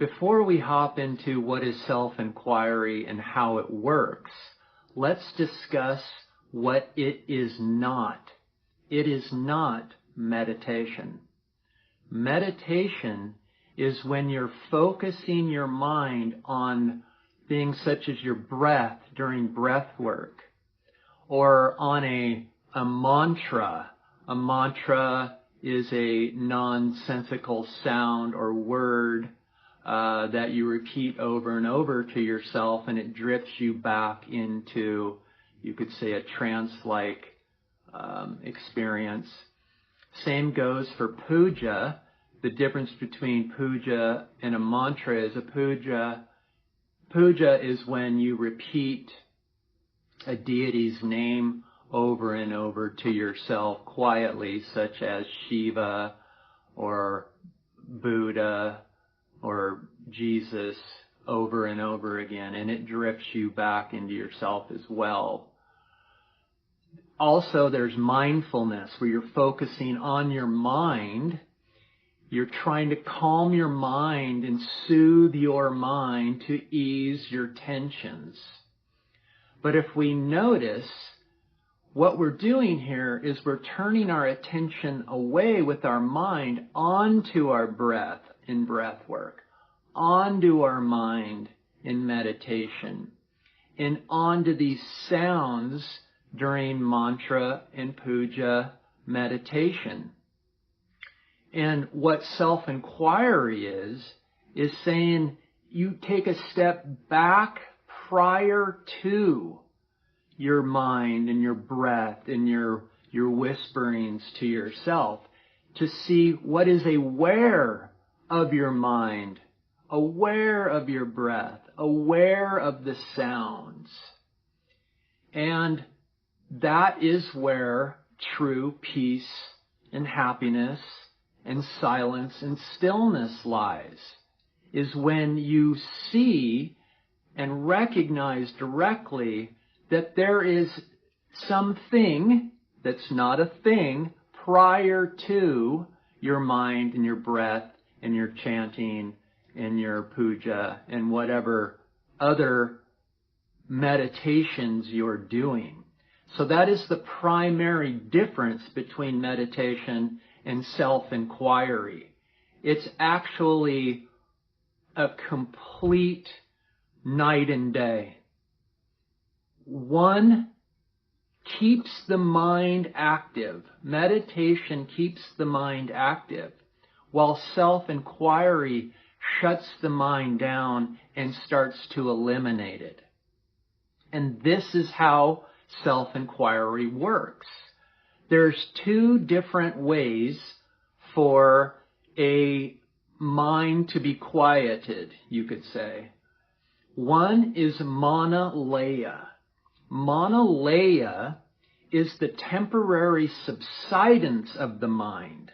before we hop into what is self-inquiry and how it works, let's discuss what it is not. It is not meditation. Meditation is when you're focusing your mind on things such as your breath during breath work, or on a mantra. A mantra is a nonsensical sound or word that you repeat over and over to yourself, and it drifts you back into, you could say, a trance-like experience. Same goes for puja. The difference between puja and a mantra is puja is when you repeat a deity's name over and over to yourself quietly, such as Shiva or Buddha or Jesus, over and over again, and it drifts you back into yourself as well. Also, there's mindfulness, where you're focusing on your mind. You're trying to calm your mind and soothe your mind to ease your tensions. But if we notice, what we're doing here is we're turning our attention away with our mind onto our breath in breath work, onto our mind in meditation, and onto these sounds during mantra and puja meditation. And what self-inquiry is saying you take a step back prior to your mind and your breath and your whisperings to yourself to see what is aware of your mind, aware of your breath, aware of the sounds. And that is where true peace and happiness and silence and stillness lies, is when you see and recognize directly that there is something that's not a thing prior to your mind and your breath and your chanting and your puja and whatever other meditations you're doing. So that is the primary difference between meditation and self-inquiry. It's actually a complete night and day. One keeps the mind active. Meditation keeps the mind active, while self-inquiry shuts the mind down and starts to eliminate it. And this is how self-inquiry works. There's two different ways for a mind to be quieted, you could say. One is manalaya. Manalaya is the temporary subsidence of the mind,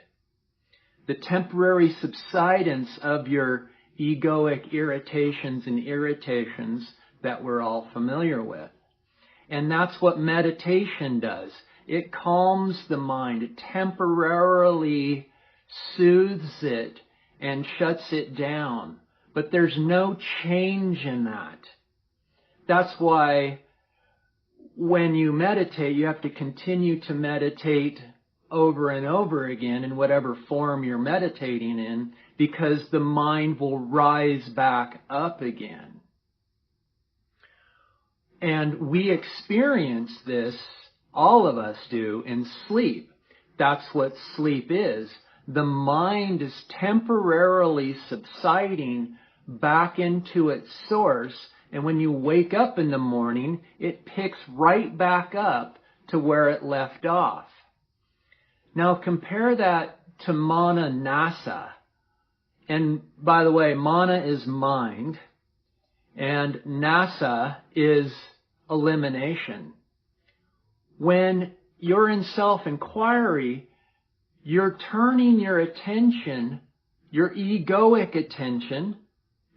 the temporary subsidence of your egoic irritations and irritations that we're all familiar with. And that's what meditation does. It calms the mind. It temporarily soothes it and shuts it down. But there's no change in that. That's why when you meditate, you have to continue to meditate over and over again in whatever form you're meditating in, because the mind will rise back up again. And we experience this, all of us do, in sleep. That's what sleep is. The mind is temporarily subsiding back into its source, and when you wake up in the morning, it picks right back up to where it left off. Now compare that to mana nasa. And by the way, mana is mind, and nasa is elimination. When you're in self-inquiry, you're turning your attention, your egoic attention,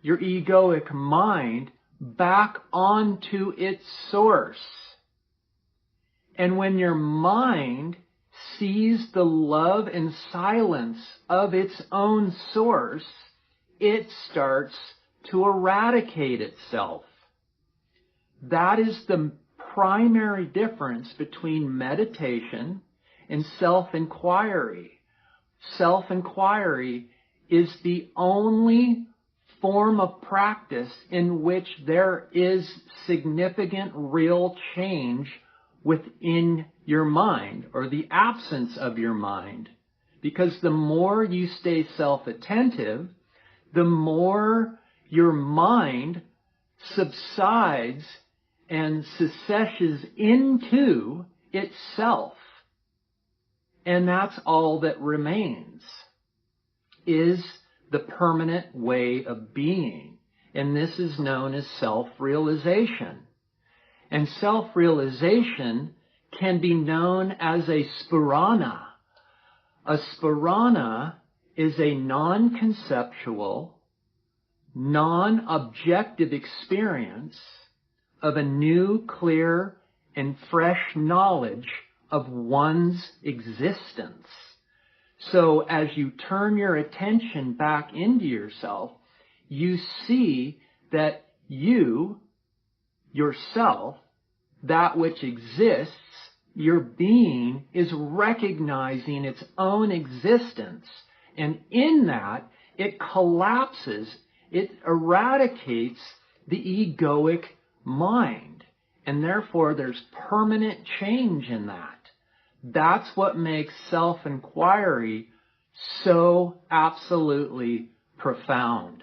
your egoic mind, back onto its source. And when your mind sees the love and silence of its own source, it starts to eradicate itself. That is the primary difference between meditation and self-inquiry. Self-inquiry is the only form of practice in which there is significant real change within your mind, or the absence of your mind. Because the more you stay self-attentive, the more your mind subsides and secesses into itself. And that's all that remains, is the permanent way of being. And this is known as self-realization. And self-realization can be known as a spirana. A spirana is a non-conceptual, non-objective experience of a new, clear, and fresh knowledge of one's existence. So as you turn your attention back into yourself, you see that you, yourself, that which exists, your being, is recognizing its own existence. And in that, it collapses, it eradicates the egoic mind. And therefore, there's permanent change in that. That's what makes self-inquiry so absolutely profound.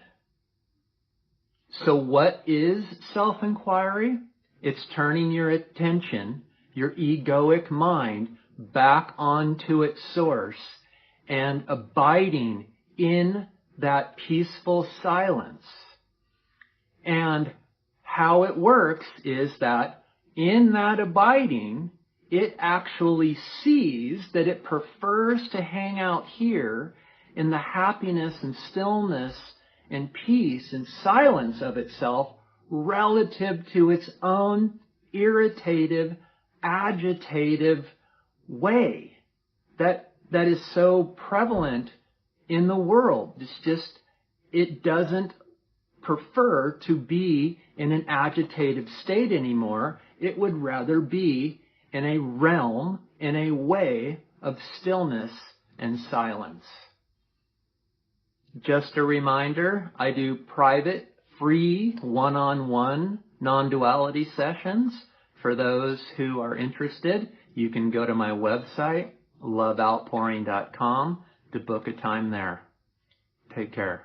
So what is self-inquiry? It's turning your attention, your egoic mind, back onto its source and abiding in that peaceful silence. And how it works is that in that abiding, it actually sees that it prefers to hang out here in the happiness and stillness and peace and silence of itself relative to its own irritative, agitative way that is so prevalent in the world. It's just, it doesn't prefer to be in an agitative state anymore. It would rather be in a realm, in a way of stillness and silence. Just a reminder, I do private, free, one-on-one non-duality sessions. For those who are interested, you can go to my website, loveoutpouring.com, to book a time there. Take care.